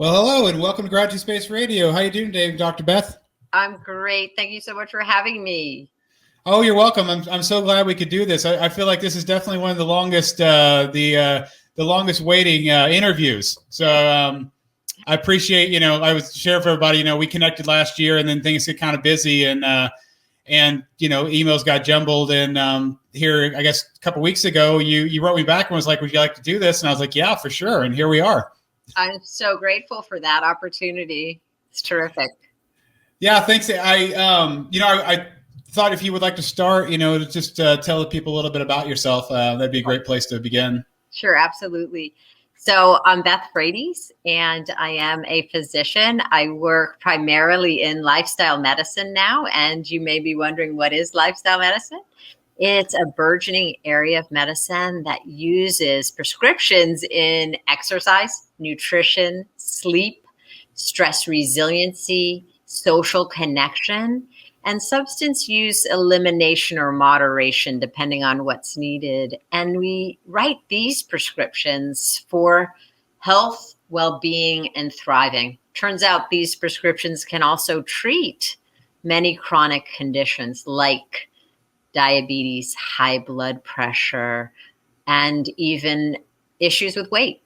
Well, hello and welcome to GratitudeSpace Radio. How you doing today, Dr. Beth? I'm great. Thank you so much for having me. Oh, you're welcome. I'm so glad we could do this. I feel like this is definitely one of the longest the longest waiting interviews. So I appreciate, I was sharing for everybody, we connected last year and then things get kind of busy and emails got jumbled. And here, I guess a couple of weeks ago, you wrote me back and was like, would you like to do this? And I was like, yeah, for sure. And here we are. I'm so grateful for that opportunity. It's terrific. Yeah, thanks. I thought if you would like to start, to just tell the people a little bit about yourself, that'd be a great place to begin. Sure, absolutely. So I'm Beth Frates, and I am a physician. I work primarily in lifestyle medicine now, and you may be wondering, what is lifestyle medicine? It's a burgeoning area of medicine that uses prescriptions in exercise, nutrition, sleep, stress resiliency, social connection, and substance use elimination or moderation, depending on what's needed. And we write these prescriptions for health, well-being, and thriving. Turns out these prescriptions can also treat many chronic conditions like diabetes, high blood pressure, and even issues with weight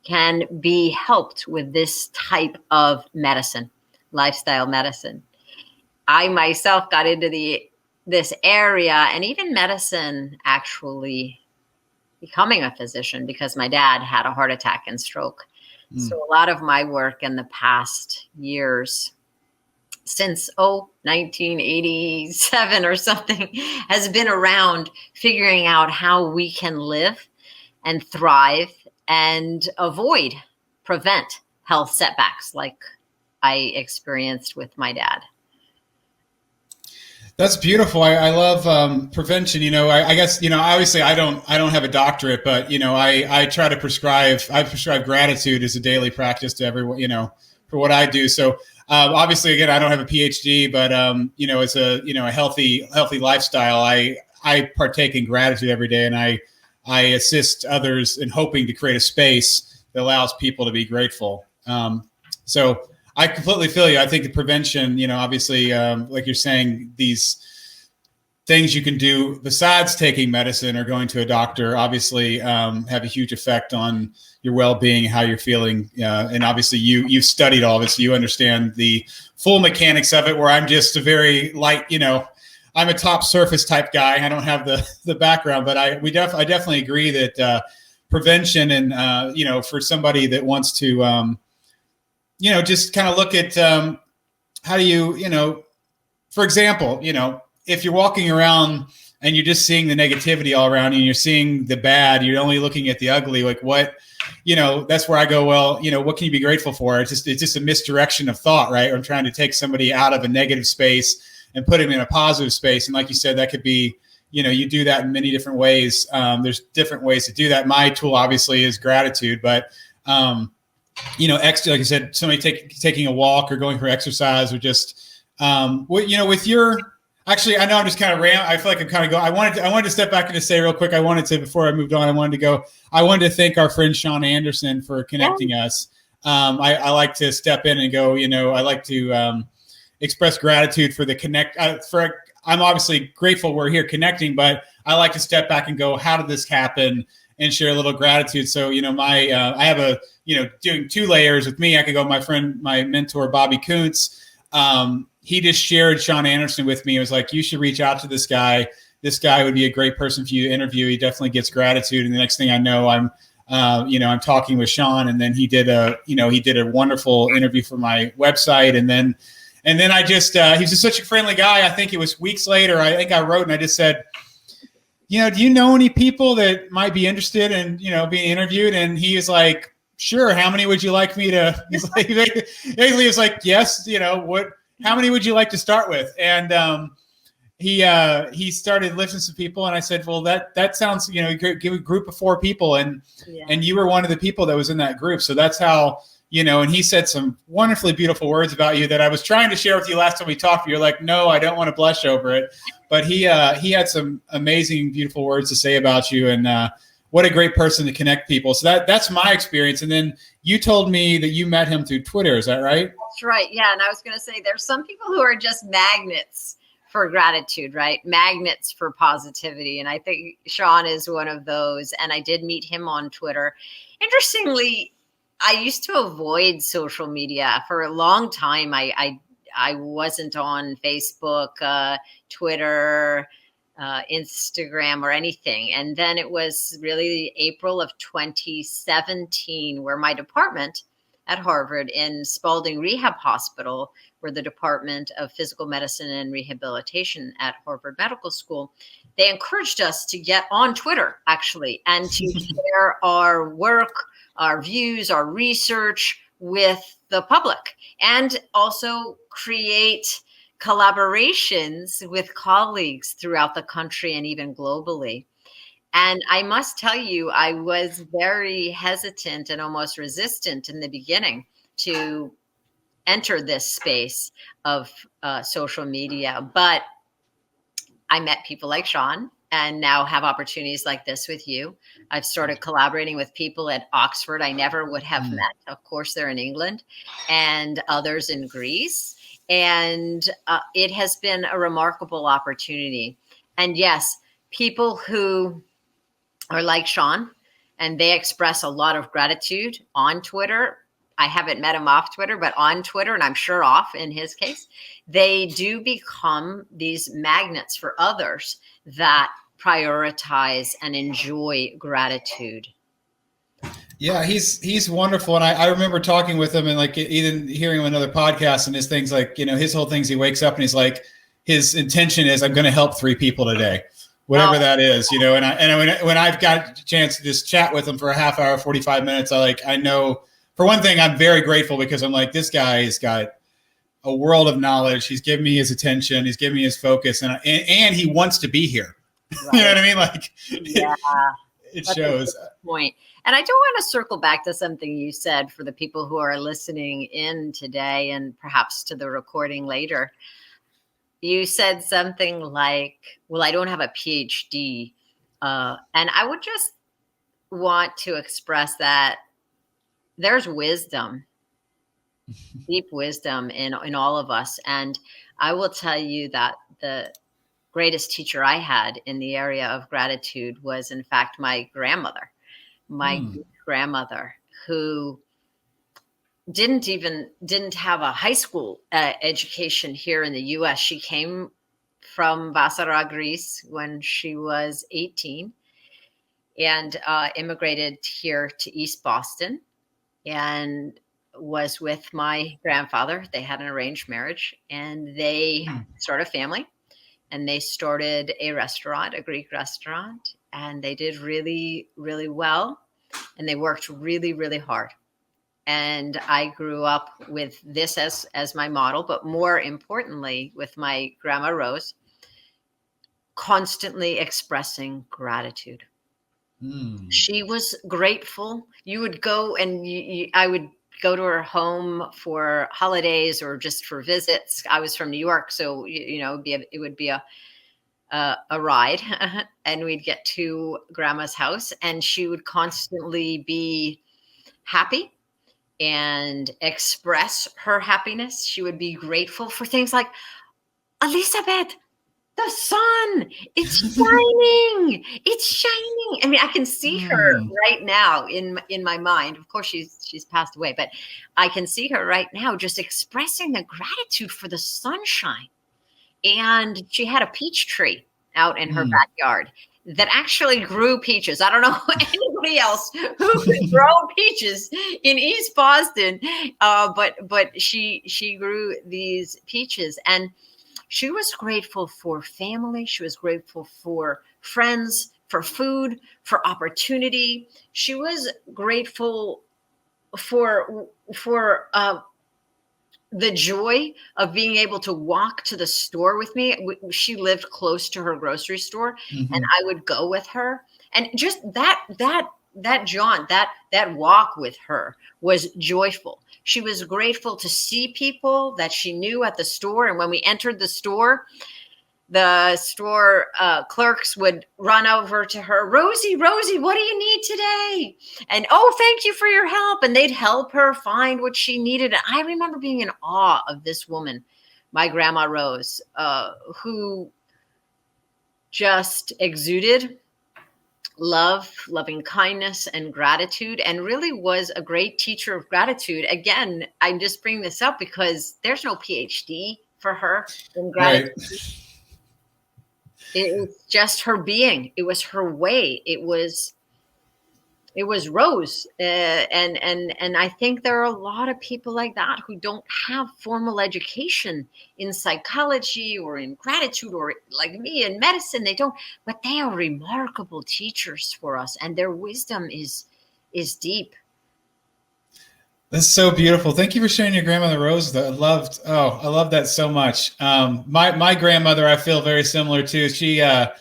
can be helped with this type of medicine, lifestyle medicine. I myself got into this area and even medicine, actually becoming a physician, because my dad had a heart attack and stroke. So a lot of my work in the past years, since 1987 or something, has been around figuring out how we can live and thrive and prevent health setbacks like I experienced with my dad. That's beautiful. I love prevention. I guess obviously I don't have a doctorate, but I try to prescribe. I prescribe gratitude as a daily practice to everyone. For what I do. So obviously, again, I don't have a PhD, but it's a healthy lifestyle. I partake in gratitude every day, and I assist others in hoping to create a space that allows people to be grateful. So I completely feel you. I think the prevention, obviously, like you're saying, these things you can do besides taking medicine or going to a doctor, obviously have a huge effect on your well-being, how you're feeling. And obviously you've studied all this. So you understand the full mechanics of it, where I'm just a very light, I'm a top surface type guy. I don't have the background, but I definitely agree that prevention and, for somebody that wants to, just kind of look at how do you, for example, if you're walking around and you're just seeing the negativity all around you and you're seeing the bad, you're only looking at the ugly, like what, that's where I go, well, what can you be grateful for? It's just a misdirection of thought, right? I'm trying to take somebody out of a negative space and put them in a positive space. And like you said, that could be, you do that in many different ways. There's different ways to do that. My tool obviously is gratitude, but, like I said, somebody taking a walk or going for exercise or just, with your, actually, I know I'm just kind of I feel like I'm kind of going. I wanted to step back and just say real quick. Before I moved on, I wanted to thank our friend Sean Anderson for connecting us. I like to step in and go, I like to express gratitude for the connect. I'm obviously grateful we're here connecting, but I like to step back and go, how did this happen? And share a little gratitude. So, I have doing two layers with me. I could go, my mentor, Bobby Kuntz. He just shared Sean Anderson with me. It was like, you should reach out to this guy. This guy would be a great person for you to interview. He definitely gets gratitude. And the next thing I know, I'm talking with Sean, and then he did a wonderful interview for my website. And then I just, he's just such a friendly guy. I think it was weeks later, I think I wrote and I just said, do you know any people that might be interested in, being interviewed? And he is like, sure. How many would you like me to, basically he was like, yes, how many would you like to start with? And he started listening to people, and I said, well, that sounds, give a group of 4 people, and you were one of the people that was in that group. So that's how, and he said some wonderfully beautiful words about you that I was trying to share with you last time we talked, but you're like, no, I don't want to blush over it. But he had some amazing, beautiful words to say about you. And what a great person to connect people. So that's my experience. And then you told me that you met him through Twitter. Is that right? That's right. Yeah. And I was going to say there's some people who are just magnets for gratitude, right? Magnets for positivity. And I think Sean is one of those. And I did meet him on Twitter. Interestingly, I used to avoid social media for a long time. I wasn't on Facebook, Twitter, Instagram or anything. And then it was really April of 2017 where my department at Harvard in Spaulding Rehab Hospital, where the Department of Physical Medicine and Rehabilitation at Harvard Medical School, they encouraged us to get on Twitter actually and to share our work, our views, our research with the public, and also create collaborations with colleagues throughout the country and even globally. And I must tell you, I was very hesitant and almost resistant in the beginning to enter this space of social media. But I met people like Sean and now have opportunities like this with you. I've started collaborating with people at Oxford I never would have met. Of course, they're in England, and others in Greece. And it has been a remarkable opportunity. And yes, people who are like Sean, and they express a lot of gratitude on Twitter. I haven't met him off Twitter, but on Twitter, and I'm sure off in his case, they do become these magnets for others that prioritize and enjoy gratitude. Yeah, he's wonderful. And I remember talking with him and like even hearing him on another podcast, and his things like, his whole things, he wakes up and he's like, his intention is I'm going to help 3 people today. Whatever that is, and when I've got a chance to just chat with him for a half hour, 45 minutes, I know for one thing, I'm very grateful because I'm like, this guy has got a world of knowledge. He's given me his attention. He's given me his focus, and he wants to be here. Right. You know what I mean? Like, yeah, it shows. Point. And I do want to circle back to something you said for the people who are listening in today and perhaps to the recording later. You said something like, well, I don't have a PhD. And I would just want to express that there's wisdom, deep wisdom in all of us. And I will tell you that the greatest teacher I had in the area of gratitude was, in fact, my grandmother, grandmother, who didn't have a high school education here in the U.S. She came from Vassara, Greece when she was 18 and immigrated here to East Boston and was with my grandfather. They had an arranged marriage and they started a family and they started a restaurant, a Greek restaurant, and they did really, really well. And they worked really, really hard. And I grew up with this as my model, but more importantly, with my grandma Rose, constantly expressing gratitude. She was grateful. You would go and I would go to her home for holidays or just for visits. I was from New York, so it would be a ride, and we'd get to grandma's house, and she would constantly be happy and express her happiness. She would be grateful for things like, Elizabeth, the sun, it's shining. It's shining. I mean, I can see her right now in my mind. Of course, she's passed away, but I can see her right now just expressing the gratitude for the sunshine. And she had a peach tree out in her backyard that actually grew peaches. I don't know anybody else who could grow peaches in East Boston, but she grew these peaches, and she was grateful for family. She was grateful for friends, for food, for opportunity. She was grateful for the joy of being able to walk to the store with me. She lived close to her grocery store, and I would go with her. And just that jaunt, that walk with her was joyful. She was grateful to see people that she knew at the store. And when we entered the store, the store clerks would run over to her, Rosie, what do you need today? And, oh, thank you for your help. And they'd help her find what she needed. And I remember being in awe of this woman, my grandma Rose, who just exuded love, loving kindness, and gratitude, and really was a great teacher of gratitude. Again, I'm just bringing this up because there's no PhD for her in gratitude. Right. It was just her being. It was her way. It was Rose. And I think there are a lot of people like that who don't have formal education in psychology or in gratitude, or like me in medicine. They don't, but they are remarkable teachers for us, and their wisdom is deep. That's so beautiful. Thank you for sharing your grandmother Rose. I love that so much. My grandmother, I feel very similar to. She, I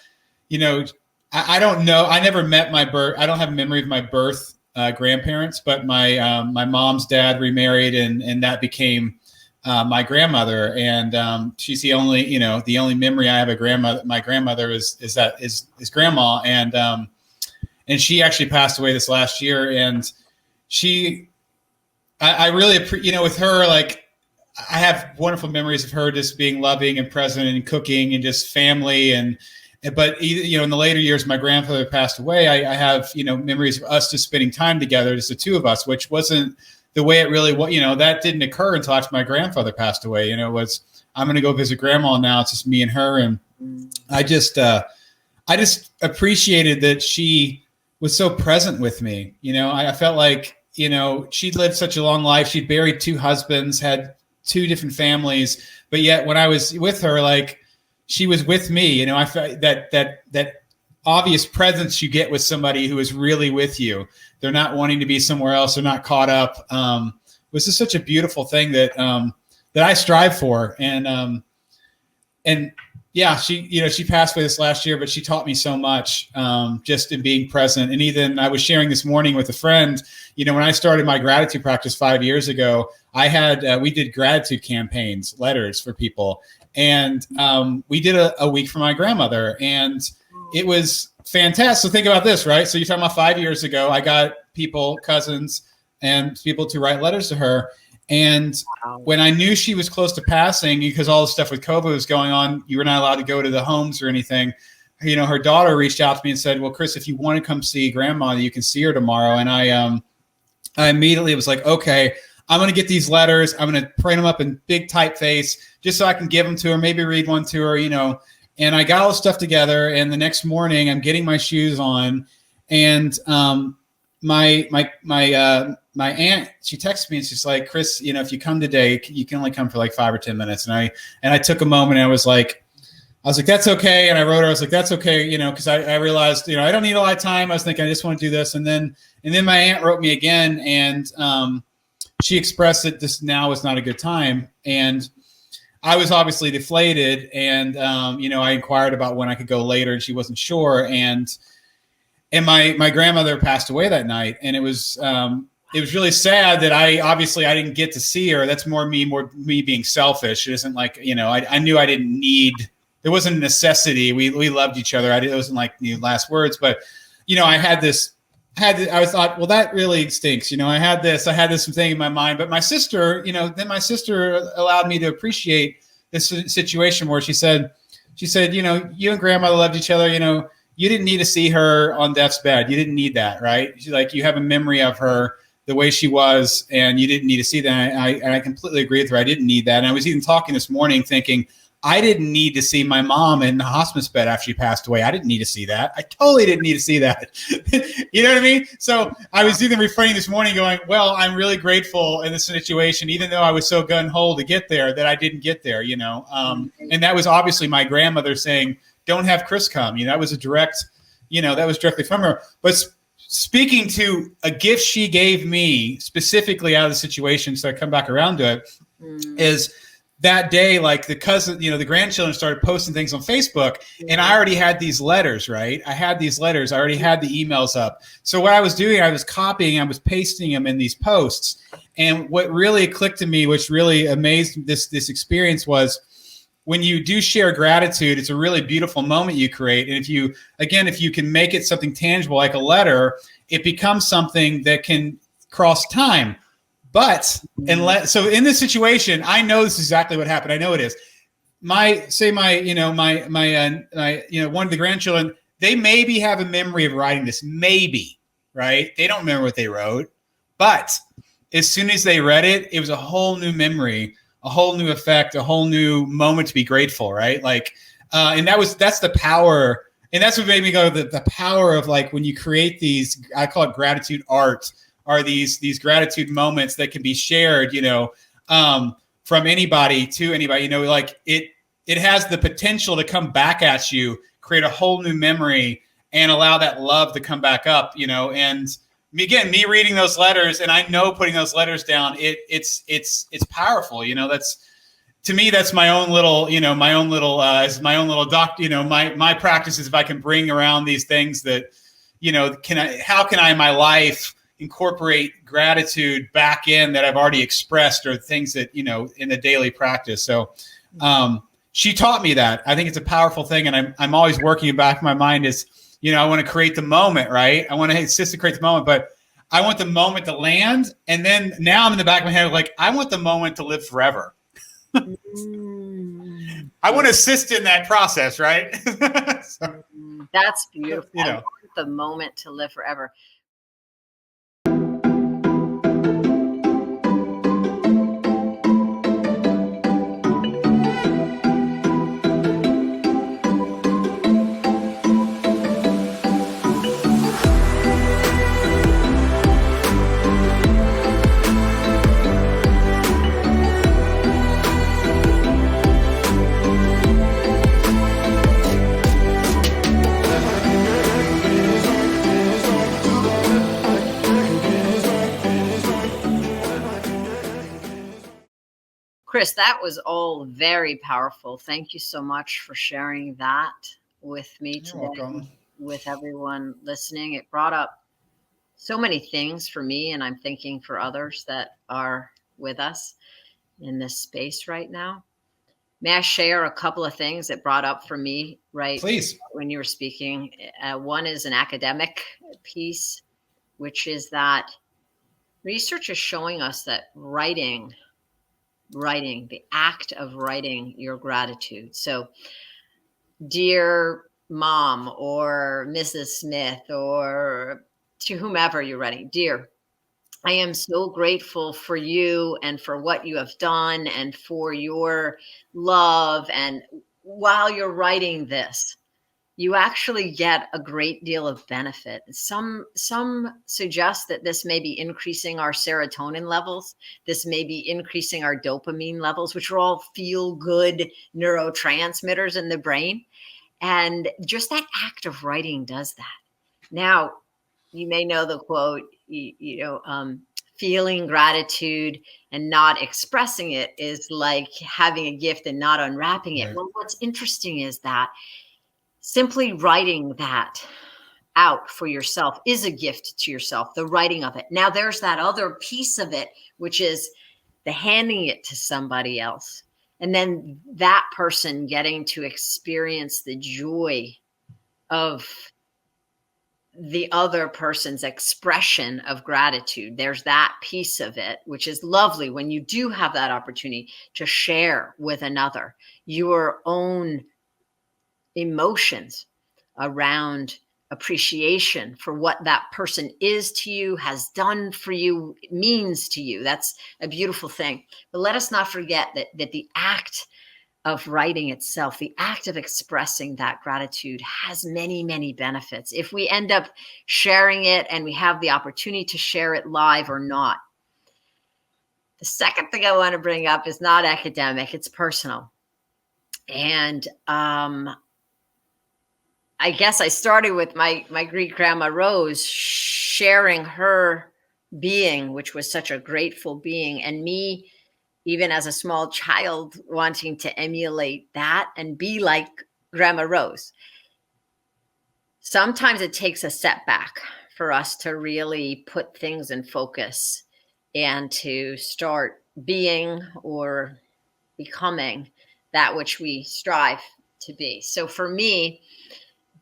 don't know. I never met I don't have a memory of my birth grandparents, but my mom's dad remarried, and that became my grandmother. And she's the only memory I have of grandmother. My grandmother is grandma, and she actually passed away this last year. And I really, with her, like, I have wonderful memories of her just being loving and present and cooking and just family. But in the later years, my grandfather passed away. I have, memories of us just spending time together, just the two of us, which wasn't the way it really was. That didn't occur until after my grandfather passed away. It was, I'm going to go visit grandma now. It's just me and her. And I just appreciated that she was so present with me. I felt like, she'd lived such a long life. She'd buried 2 husbands, had 2 different families, but yet when I was with her, like, she was with me. I felt that obvious presence you get with somebody who is really with you. They're not wanting to be somewhere else. They're not caught up. Was just such a beautiful thing that I strive for. And yeah, she passed away this last year, but she taught me so much just in being present. And even I was sharing this morning with a friend, when I started my gratitude practice 5 years ago, we did gratitude campaigns, letters for people. And we did a week for my grandmother, and it was fantastic. So think about this, right? So you're talking about 5 years ago, I got people, cousins, and people to write letters to her. And when I knew she was close to passing, because all the stuff with COVID was going on, you were not allowed to go to the homes or anything. Her daughter reached out to me and said, well, Chris, if you want to come see grandma, you can see her tomorrow. And I immediately was like, okay, I'm going to get these letters. I'm going to print them up in big typeface just so I can give them to her, maybe read one to her, and I got all the stuff together. And the next morning I'm getting my shoes on, and my aunt, she texted me and she's like, Chris, if you come today, you can only come for like 5 or 10 minutes. And I took a moment and I was like, that's okay. And I wrote her, I was like, that's okay. Cause I realized, I don't need a lot of time. I was thinking, I just want to do this. And then my aunt wrote me again, and she expressed that this now is not a good time. And I was obviously deflated. And, I inquired about when I could go later, and she wasn't sure. And my grandmother passed away that night. And it was really sad that I didn't get to see her. That's more me being selfish. It isn't like, I knew I didn't need, there wasn't a necessity. We loved each other. It wasn't like last words, but I thought, well, that really stinks. I had this thing in my mind, but my sister, then my sister allowed me to appreciate this situation where she said, you and grandmother loved each other. You didn't need to see her on death's bed. You didn't need that. Right. She's like, you have a memory of her the way she was, and you didn't need to see that. And I completely agree with her. I didn't need that. And I was even talking this morning thinking, I didn't need to see my mom in the hospice bed after she passed away. I didn't need to see that. I totally didn't need to see that. You know what I mean? So I was even refraining this morning going, well, I'm really grateful in this situation, even though I was so gun-ho to get there, that I didn't get there, and that was obviously my grandmother saying, don't have Chris come. That was that was directly from her. But speaking to a gift she gave me specifically out of the situation, so I come back around to it, is that day, like the cousin, the grandchildren started posting things on Facebook, and I already had these letters, right? I already had the emails up. So what I was doing, I was copying, I was pasting them in these posts. And what really clicked to me, which really amazed this experience was when you do share gratitude, it's a really beautiful moment you create. And if you can make it something tangible like a letter, it becomes something that can cross time. But so in this situation, I know this is exactly what happened. I know it is. My one of the grandchildren, they maybe have a memory of writing this, maybe, right? They don't remember what they wrote, but as soon as they read it, it was a whole new memory, a whole new effect, a whole new moment to be grateful, right? Like, and that's the power, and that's what made me go, the power of like when you create these, I call it gratitude art, are these gratitude moments that can be shared, from anybody to anybody, like it has the potential to come back at you, create a whole new memory, and allow that love to come back up, and me reading those letters, and I know putting those letters down, it's powerful, that's, to me, that's my own little doctor, my practice is if I can bring around these things that, how can I in my life incorporate gratitude back in that I've already expressed, or things that, in the daily practice. So, she taught me that. I think it's a powerful thing. And I'm always working back in my mind is, I want to create the moment, right? I want to insist to create the moment, but I want the moment to land. And then now I'm in the back of my head, like, I want the moment to live forever. I want to assist in that process, right? So, that's beautiful. I want the moment to live forever. Chris, that was all very powerful. Thank you so much for sharing that with me today, with everyone listening. It brought up so many things for me, and I'm thinking for others that are with us in this space right now. May I share a couple of things that brought up for me, right? Please. When you were speaking. One is an academic piece, which is that research is showing us that writing, the act of writing your gratitude. So, dear mom or Mrs. Smith, or to whomever you're writing, dear, I am so grateful for you and for what you have done and for your love. And while you're writing this, you actually get a great deal of benefit. Some suggest that this may be increasing our serotonin levels. This may be increasing our dopamine levels, which are all feel-good neurotransmitters in the brain. And just that act of writing does that. Now, you may know the quote, feeling gratitude and not expressing it is like having a gift and not unwrapping it. Right. Well, what's interesting is that simply writing that out for yourself is a gift to yourself, the writing of it. Now, there's that other piece of it, which is the handing it to somebody else. And then that person getting to experience the joy of the other person's expression of gratitude. There's that piece of it, which is lovely when you do have that opportunity to share with another your own emotions around appreciation for what that person is to you, has done for you, means to you. That's a beautiful thing. But let us not forget that the act of writing itself, the act of expressing that gratitude has many, many benefits. If we end up sharing it and we have the opportunity to share it live or not. The second thing I want to bring up is not academic, it's personal. And I guess I started with my great grandma Rose sharing her being, which was such a grateful being, and me, even as a small child, wanting to emulate that and be like Grandma Rose. Sometimes it takes a setback for us to really put things in focus and to start being or becoming that which we strive to be. So for me,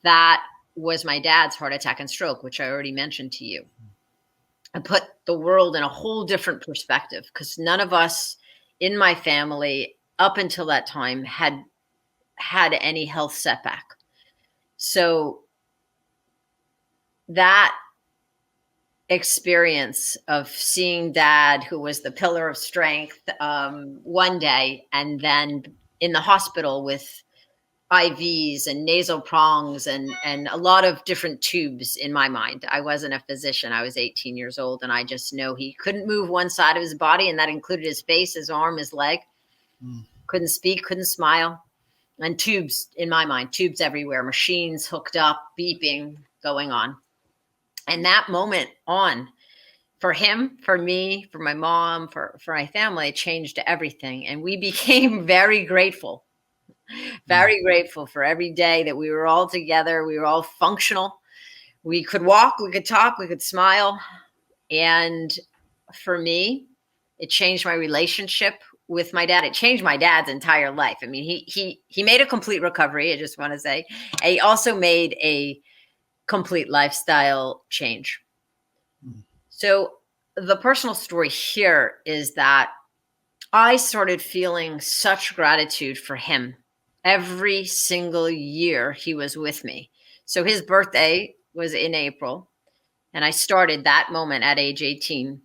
that was my dad's heart attack and stroke, which I already mentioned to you. I put the world in a whole different perspective, because none of us in my family up until that time had any health setback. So that experience of seeing Dad, who was the pillar of strength, one day, and then in the hospital with IVs and nasal prongs and a lot of different tubes in my mind. I wasn't a physician. I was 18 years old, and I just know he couldn't move one side of his body, and that included his face, his arm, his leg. Couldn't speak, couldn't smile. And tubes, in my mind, tubes everywhere, machines hooked up, beeping, going on. And that moment on, for him, for me, for my mom, for my family, it changed everything. And we became very grateful for every day that we were all together. We were all functional. We could walk, we could talk, we could smile. And for me, it changed my relationship with my dad. It changed my dad's entire life. I mean, he made a complete recovery, I just want to say. And he also made a complete lifestyle change. So the personal story here is that I started feeling such gratitude for him every single year he was with me. So his birthday was in April, and I started that moment at age 18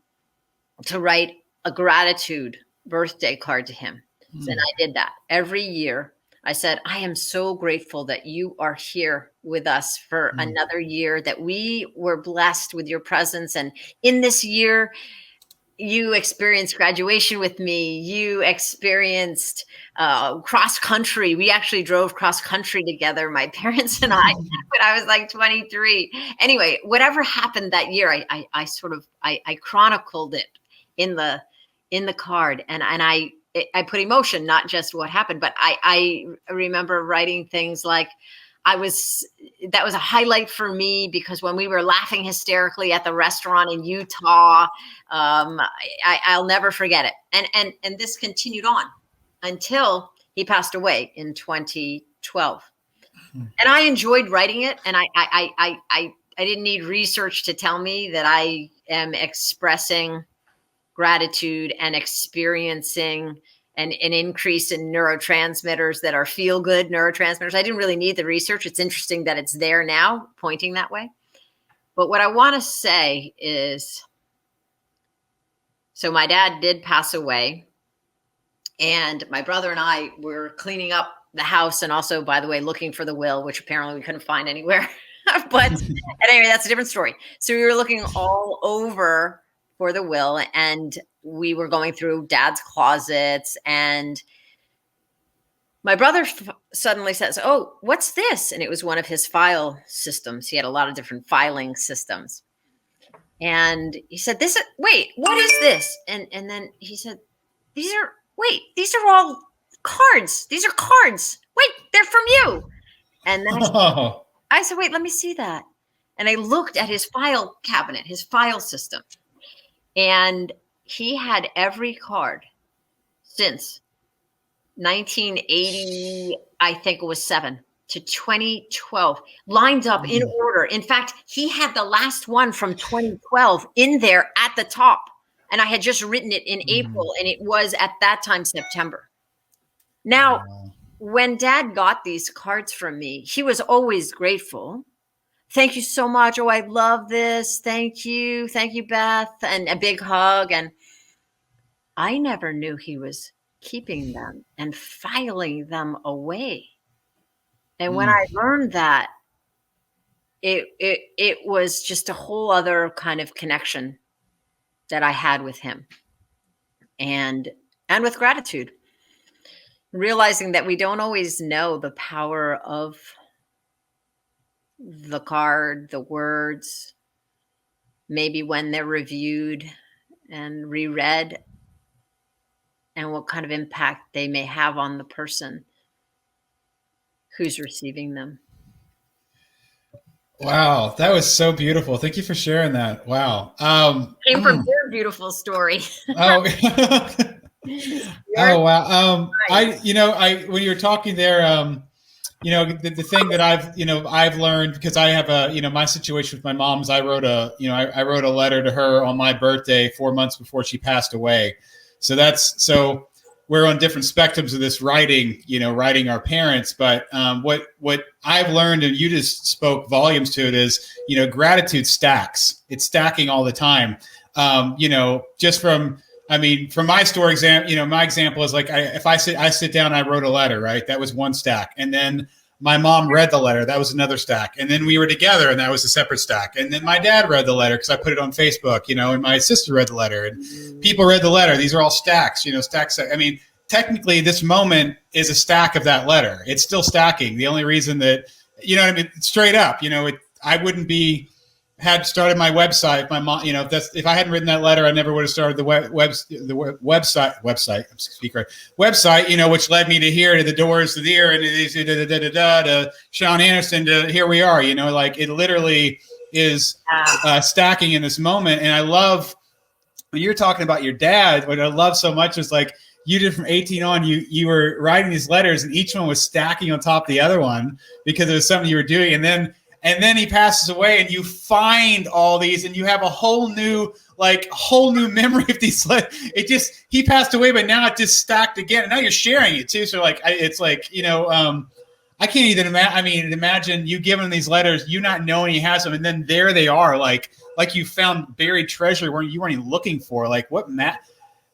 to write a gratitude birthday card to him. And I did that every year. I said, I am so grateful that you are here with us for another year, that we were blessed with your presence. And in this year, you experienced graduation with me. You experienced cross country. We actually drove cross country together, my parents and I, when I was like 23. Anyway, whatever happened that year, I chronicled it in the card, and I put emotion, not just what happened, but I remember writing things like, that was a highlight for me, because when we were laughing hysterically at the restaurant in Utah, I'll never forget it. And this continued on until he passed away in 2012. And I enjoyed writing it. And I didn't need research to tell me that I am expressing gratitude and experiencing an increase in neurotransmitters that are feel-good neurotransmitters. I didn't really need the research. It's interesting that it's there now, pointing that way. But what I want to say is, so my dad did pass away, and my brother and I were cleaning up the house, and also, by the way, looking for the will, which apparently we couldn't find anywhere. But anyway, that's a different story. So we were looking all over for the will, and we were going through Dad's closets, and my brother suddenly says, "Oh, what's this?" And it was one of his file systems. He had a lot of different filing systems. And he said, wait, what is this? And then he said, these are all cards. These are cards. Wait, they're from you. And then I said, wait, let me see that. And I looked at his file cabinet, his file system. And he had every card since 1980, I think it was 7 to 2012, lined up in order. In fact, he had the last one from 2012 in there at the top. And I had just written it in April, and it was at that time September. Now, when Dad got these cards from me, he was always grateful. Thank you so much. Oh, I love this. Thank you. Thank you, Beth. And a big hug. And I never knew he was keeping them and filing them away. And when I learned that, it was just a whole other kind of connection that I had with him, and with gratitude, realizing that we don't always know the power of the card, the words, maybe when they're reviewed and reread, and what kind of impact they may have on the person who's receiving them. Wow, that was so beautiful. Thank you for sharing that. Wow. Came from your beautiful story. Oh, Oh wow. When you were talking there, the thing that I've learned, because I have my situation with my mom is I wrote a letter to her on my birthday 4 months before she passed away. So we're on different spectrums of this writing our parents. But what I've learned, and you just spoke volumes to it, is, gratitude stacks. It's stacking all the time. Just from my story example, my example is like, if I sit down, I wrote a letter, right? That was one stack. And then my mom read the letter. That was another stack. And then we were together, and that was a separate stack. And then my dad read the letter because I put it on Facebook, and my sister read the letter, and people read the letter. These are all stacks, stacks. I mean, technically this moment is a stack of that letter. It's still stacking. The only reason that, straight up, I wouldn't had started my website. My mom, if I hadn't written that letter, I never would have started the website, which led me to here, to the Doors, to the ear, and to Sean Anderson, to here we are, like it literally is stacking in this moment. And I love when you're talking about your dad. What I love so much is like, you did from 18 on, you were writing these letters, and each one was stacking on top of the other one because it was something you were doing. And then he passes away, and you find all these, and you have a whole new memory of these. He passed away, but now it just stacked again, and now you're sharing it too. So I can't even imagine you giving him these letters, you not knowing he has them, and then there they are, like you found buried treasure where you weren't even looking for. Like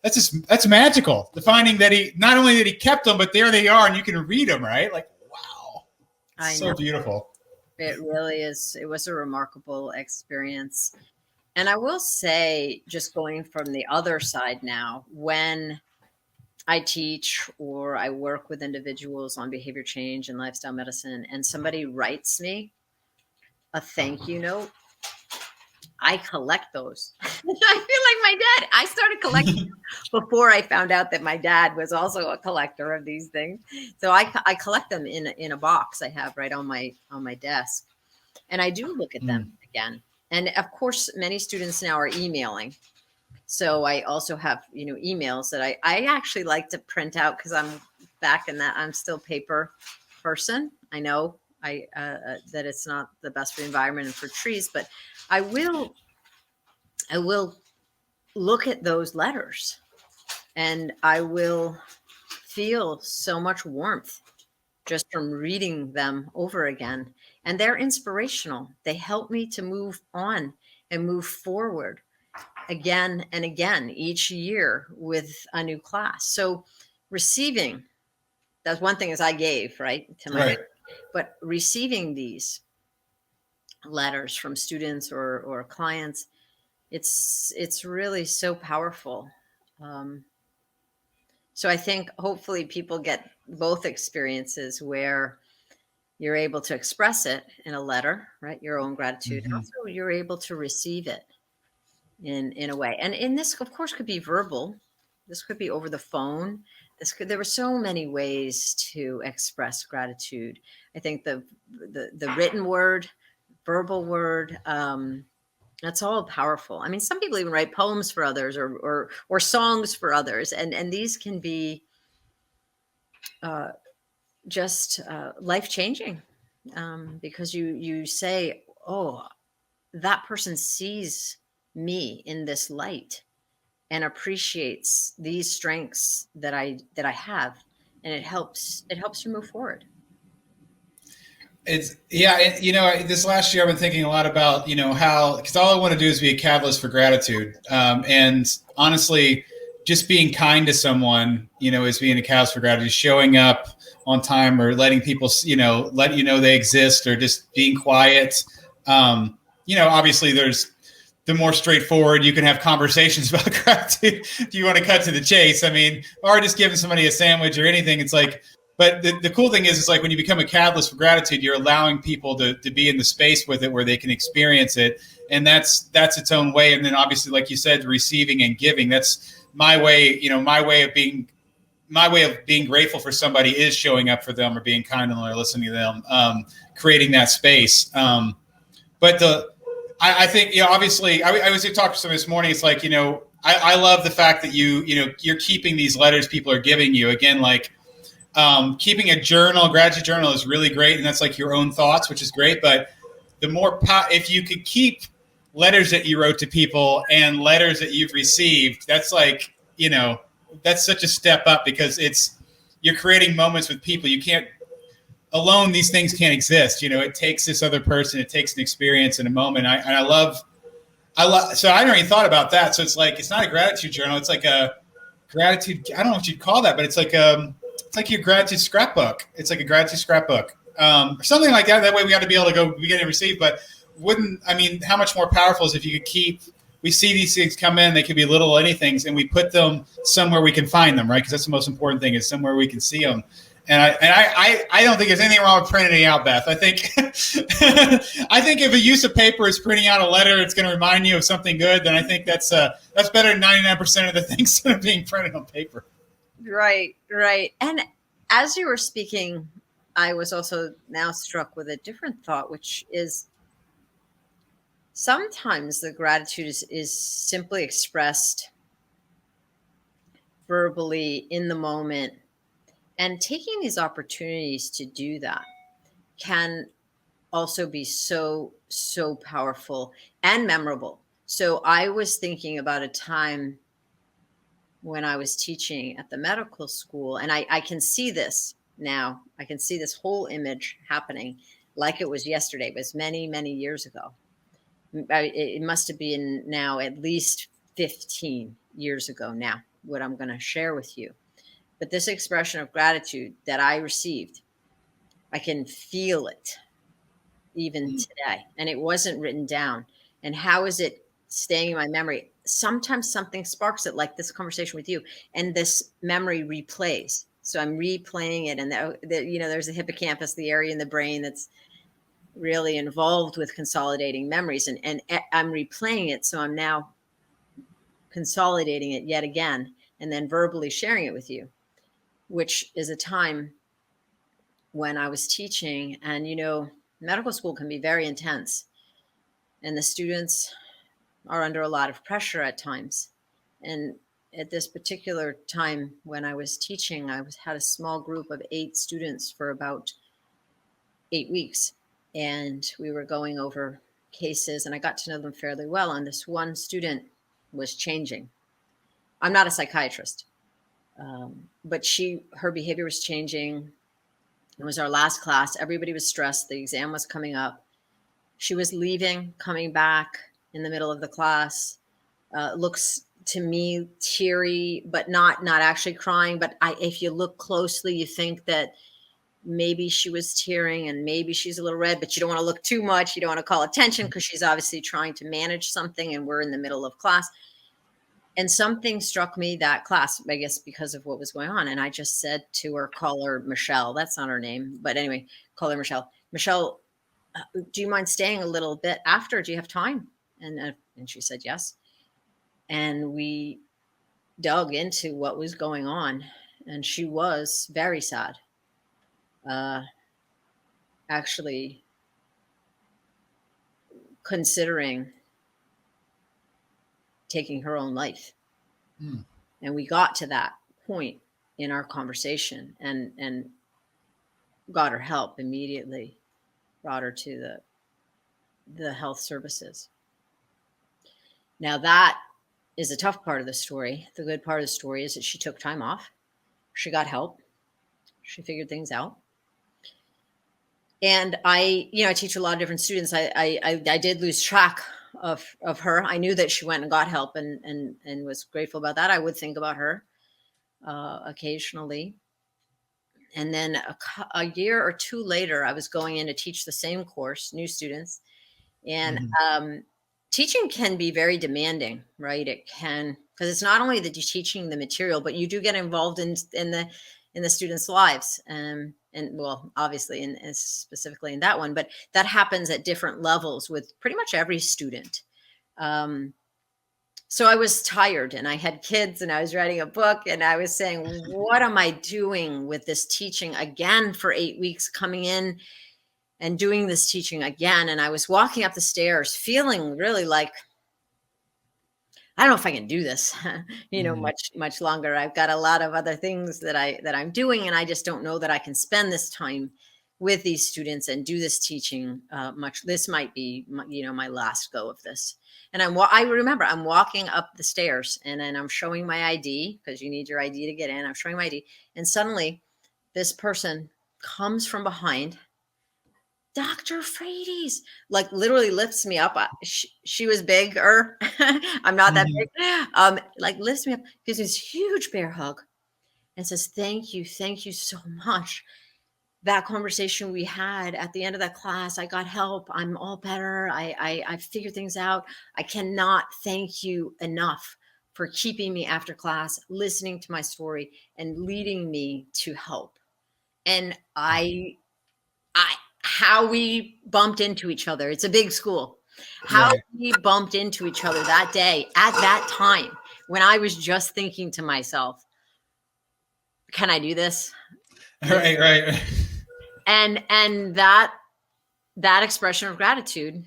that's magical. The finding that he not only that he kept them, but there they are, and you can read them, right? Like, wow, so beautiful. It really is. It was a remarkable experience. And I will say, just going from the other side now, when I teach or I work with individuals on behavior change and lifestyle medicine, and somebody writes me a thank you note, I collect those. I feel like my dad. I started collecting before I found out that my dad was also a collector of these things. So I collect them in a box I have right on my desk, and I do look at them again. And of course, many students now are emailing. So I also have emails that I actually like to print out, because I'm back in that I'm still paper person. I know that it's not the best for the environment and for trees, but I will look at those letters, and I will feel so much warmth just from reading them over again. And they're inspirational. They help me to move on and move forward again and again each year with a new class. So receiving, that's one thing, is I gave, right, to my right. But receiving these letters from students or clients, it's really so powerful. So I think hopefully people get both experiences, where you're able to express it in a letter, right? Your own gratitude. Mm-hmm. And also you're able to receive it in a way. And in this, of course, could be verbal. This could be over the phone. There were so many ways to express gratitude. I think the written word, verbal word, that's all powerful. I mean, some people even write poems for others, or songs for others, and these can be just life-changing, because you say, oh, that person sees me in this light and appreciates these strengths that I have, and it helps you move forward. This last year I've been thinking a lot about, how, because all I want to do is be a catalyst for gratitude. And honestly, just being kind to someone, is being a catalyst for gratitude, showing up on time, or letting people, let they exist, or just being quiet. Obviously there's the more straightforward, you can have conversations about gratitude. Do you want to cut to the chase? I mean, or just giving somebody a sandwich or anything. It's like, but the cool thing is, it's like when you become a catalyst for gratitude, you're allowing people to be in the space with it where they can experience it. And that's its own way. And then obviously, like you said, receiving and giving, that's my way, my way of being grateful for somebody is showing up for them, or being kind to them, or listening to them, creating that space. But I think, obviously, I was talking to someone this morning. It's like, I love the fact that you're keeping these letters people are giving you. Again, like keeping a journal, gratitude journal is really great. And that's like your own thoughts, which is great. But the more, if you could keep letters that you wrote to people and letters that you've received, that's like, that's such a step up, because you're creating moments with people. You can't alone. These things can't exist. It takes this other person. It takes an experience and a moment. I love. So I never even thought about that. So it's like, it's not a gratitude journal. It's like a gratitude. I don't know what you'd call that, but it's like your gratitude scrapbook. It's like a gratitude scrapbook, or something like that. That way we got to be able to go begin and receive. But how much more powerful is if you could we see these things come in, they could be little anythings, and we put them somewhere we can find them, right? Because that's the most important thing, is somewhere we can see them. And I don't think there's anything wrong with printing it out, Beth. I think if a use of paper is printing out a letter, it's going to remind you of something good. Then I think that's better than 99% of the things that are being printed on paper. Right. And as you were speaking, I was also now struck with a different thought, which is sometimes the gratitude is simply expressed verbally in the moment. And taking these opportunities to do that can also be so, so powerful and memorable. So I was thinking about a time when I was teaching at the medical school, and I can see this now. I can see this whole image happening like it was yesterday. It was many, many years ago. It must have been now at least 15 years ago now, what I'm going to share with you. But this expression of gratitude that I received, I can feel it even today. And it wasn't written down. And how is it staying in my memory? Sometimes something sparks it, like this conversation with you, and this memory replays. So I'm replaying it. And there's the hippocampus, the area in the brain that's really involved with consolidating memories. And I'm replaying it. So I'm now consolidating it yet again, and then verbally sharing it with you, which is a time when I was teaching. And, medical school can be very intense, and the students are under a lot of pressure at times. And at this particular time when I was teaching, had a small group of 8 students for about 8 weeks. And we were going over cases, and I got to know them fairly well. And this one student was changing. I'm not a psychiatrist. But her behavior was changing. It was our last class. Everybody was stressed. The exam was coming up. She was leaving, coming back in the middle of the class. Looks to me teary, but not actually crying. But if you look closely, you think that maybe she was tearing and maybe she's a little red, but you don't want to look too much. You don't want to call attention because she's obviously trying to manage something, and we're in the middle of class. And something struck me that class, I guess, because of what was going on. And I just said to her, call her Michelle. That's not her name. But anyway, call her Michelle. Michelle, do you mind staying a little bit after? Do you have time? And she said yes. And we dug into what was going on. And she was very sad. Actually considering taking her own life. And we got to that point in our conversation and got her help immediately, brought her to the health services. Now that is a tough part of the story. The good part of the story is that she took time off. She got help. She figured things out. And I teach a lot of different students. I did lose track of her. I knew that she went and got help and was grateful about that. I would think about her occasionally. And then a year or 2 later, I was going in to teach the same course, new students. And teaching can be very demanding, right? It can, because it's not only that you're teaching the material, but you do get involved in the students' lives. And well, obviously, and specifically in that one, but that happens at different levels with pretty much every student. So I was tired, and I had kids, and I was writing a book, and I was saying, what am I doing with this teaching again for 8 weeks, coming in and doing this teaching again? And I was walking up the stairs feeling really like I don't know if I can do this, Mm. much longer. I've got a lot of other things that I'm doing, and I just don't know that I can spend this time with these students and do this teaching much. This might be, my last go of this. And I remember I'm walking up the stairs, and then I'm showing my ID, because you need your ID to get in. I'm showing my ID, and suddenly this person comes from behind. Dr. Frates, like, literally lifts me up. She was bigger. I'm not that Mhm. big. Like, lifts me up, gives me this huge bear hug, and says, thank you so much. That conversation we had at the end of that class, I got help. I'm all better. I figured things out. I cannot thank you enough for keeping me after class, listening to my story, and leading me to help. And how we bumped into each other. It's a big school. How Right. we bumped into each other that day at that time, when I was just thinking to myself, can I do this? Right. Right. And that expression of gratitude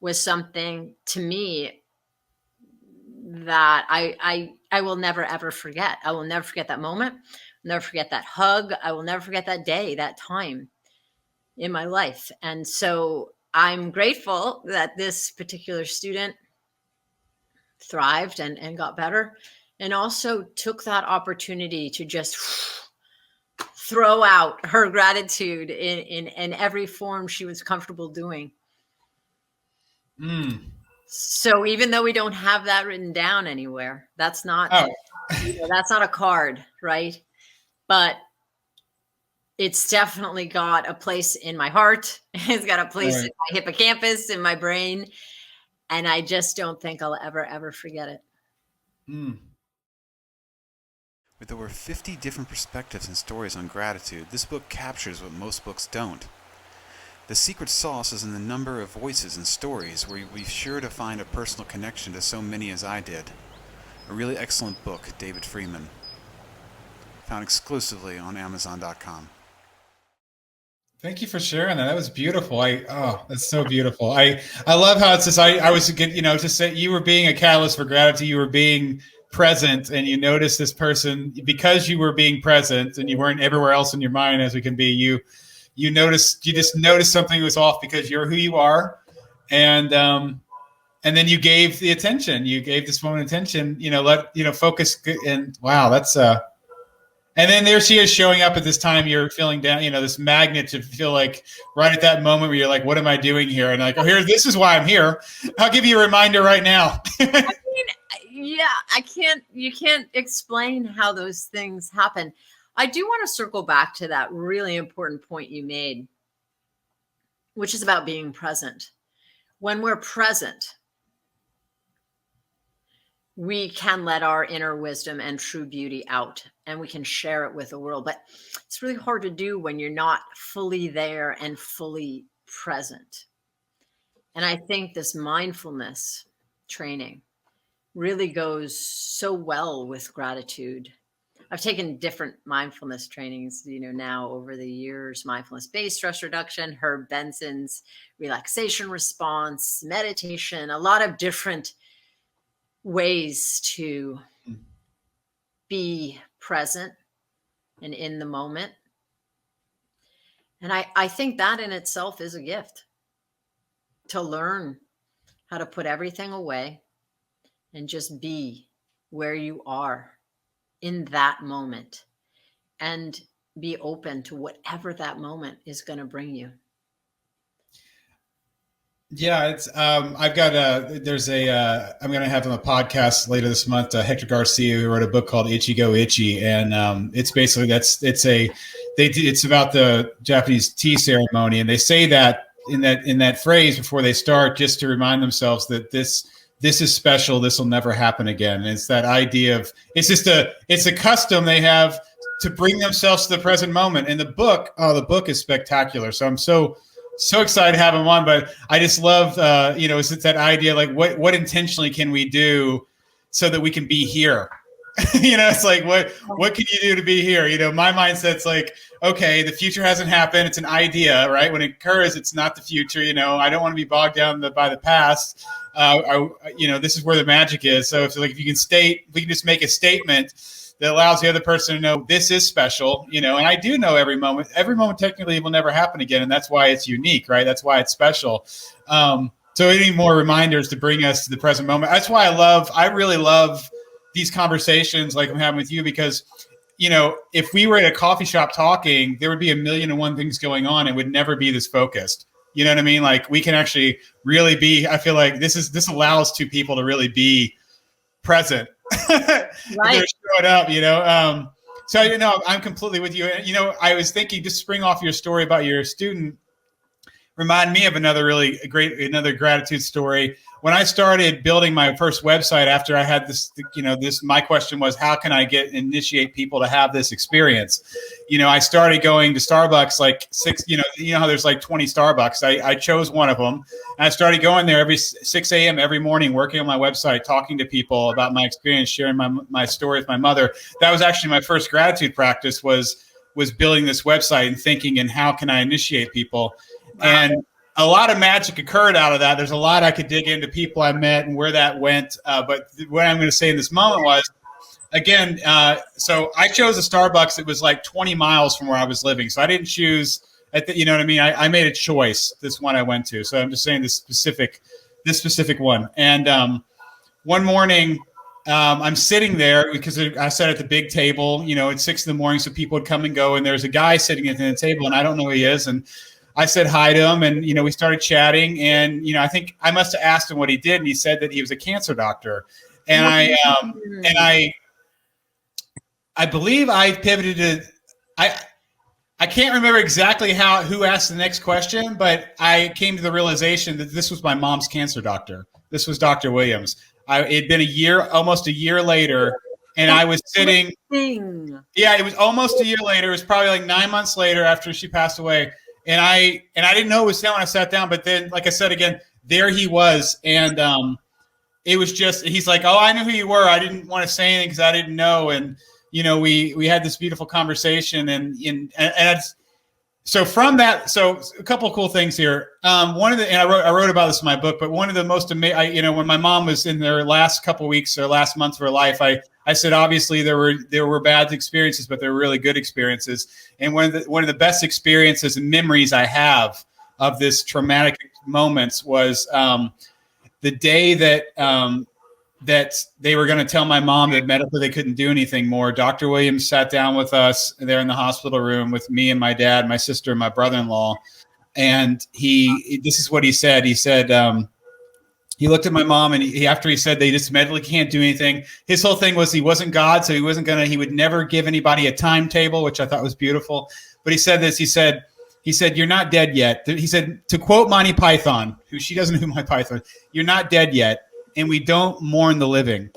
was something to me that I will never ever forget. I will never forget that moment. I'll never forget that hug. I will never forget that day, that time in my life. And so I'm grateful that this particular student thrived and got better, and also took that opportunity to just throw out her gratitude in every form she was comfortable doing. Mm. So even though we don't have that written down anywhere, that's not Oh. that's not a card, right? But it's definitely got a place in my heart. It's got a place in Right. my hippocampus, in my brain. And I just don't think I'll ever forget it. Mm. With over 50 different perspectives and stories on gratitude, this book captures what most books don't. The secret sauce is in the number of voices and stories where you'll be sure to find a personal connection to so many as I did. A really excellent book, David Freeman. Found exclusively on Amazon.com. Thank you for sharing that. That was beautiful. That's so beautiful. I love how it's just, I was, to say you were being a catalyst for gratitude. You were being present, and you noticed this person because you were being present and you weren't everywhere else in your mind as we can be. You just noticed something was off because you're who you are. And then you gave the attention, you gave this woman attention, focus. And wow, that's, and then there she is showing up at this time you're feeling down, this magnet to feel like right at that moment where you're like, what am I doing here? And like, oh, this is why I'm here. I'll give you a reminder right now. I mean, yeah, you can't explain how those things happen. I do want to circle back to that really important point you made, which is about being present. When we're present, we can let our inner wisdom and true beauty out, and we can share it with the world. But it's really hard to do when you're not fully there and fully present. And I think this mindfulness training really goes so well with gratitude. I've taken different mindfulness trainings, now over the years: mindfulness-based stress reduction, Herb Benson's relaxation response, meditation, a lot of different ways to be present and in the moment. And I think that in itself is a gift, to learn how to put everything away and just be where you are in that moment, and be open to whatever that moment is going to bring you. Yeah, it's I'm going to have on a podcast later this month, Hector Garcia, who wrote a book called Itchy Go Itchy, and it's basically it's about the Japanese tea ceremony, and they say that in that phrase before they start, just to remind themselves that this is special, this will never happen again. And it's that idea of it's a custom they have to bring themselves to the present moment. And the book is spectacular. So I'm so excited to have him on, but I just love, it's that idea, like what intentionally can we do so that we can be here? It's like, what can you do to be here? My mindset's like, okay, the future hasn't happened. It's an idea, right? When it occurs, it's not the future. I don't want to be bogged down by the past. This is where the magic is. So if we can just make a statement that allows the other person to know this is special, and I do know every moment technically will never happen again. And that's why it's unique, right? That's why it's special. So any more reminders to bring us to the present moment. That's why I really love these conversations like I'm having with you, because, if we were at a coffee shop talking, there would be 1,000,001 things going on. It would never be this focused. You know what I mean? Like, we can actually really be, I feel like this allows two people to really be present. Right. They're showing up, so, I'm completely with you. I was thinking, just spring off your story about your student, remind me of another gratitude story. When I started building my first website after I had this, my question was, how can I initiate people to have this experience? I started going to Starbucks, like how there's like 20 Starbucks. I chose one of them, and I started going there every 6 a.m. every morning, working on my website, talking to people about my experience, sharing my story with my mother. That was actually my first gratitude practice, was building this website and thinking, and how can I initiate people? Wow. And a lot of magic occurred out of that. There's a lot I could dig into, people I met and where that went. But what I'm going to say in this moment was, again, so I chose a Starbucks that was like 20 miles from where I was living. So I didn't choose, you know what I mean? I made a choice, this one I went to. So I'm just saying this specific one. And one morning, I'm sitting there because I sat at the big table, at 6 a.m, so people would come and go. And there's a guy sitting at the table, and I don't know who he is. And I said hi to him, and, we started chatting, and, I think I must have asked him what he did. And he said that he was a cancer doctor. And I believe I pivoted to, I can't remember exactly who asked the next question, but I came to the realization that this was my mom's cancer doctor. This was Dr. Williams. It had been almost a year later, and I was sitting. Yeah, it was almost a year later. It was probably like 9 months later after she passed away. And I didn't know it was him when I sat down, but then, like I said, again, there he was. And it was just, he's like, oh, I knew who you were. I didn't want to say anything because I didn't know. And, we had this beautiful conversation, so from that, so a couple of cool things here. One of the, and I wrote about this in my book, but one of the most amazing, when my mom was in their last couple of weeks or last month of her life, I said, obviously there were bad experiences, but there were really good experiences. And one of the best experiences and memories I have of this traumatic moments was the day that they were going to tell my mom that medically they couldn't do anything more. Dr. Williams sat down with us there in the hospital room with me and my dad, my sister, and my brother-in-law. And this is what he said. He said, he looked at my mom, and after he said they just medically can't do anything, his whole thing was he wasn't God. So he would never give anybody a timetable, which I thought was beautiful. But he said this, he said, you're not dead yet. He said, to quote Monty Python, who she doesn't know who Monty Python is, you're not dead yet. And we don't mourn the living.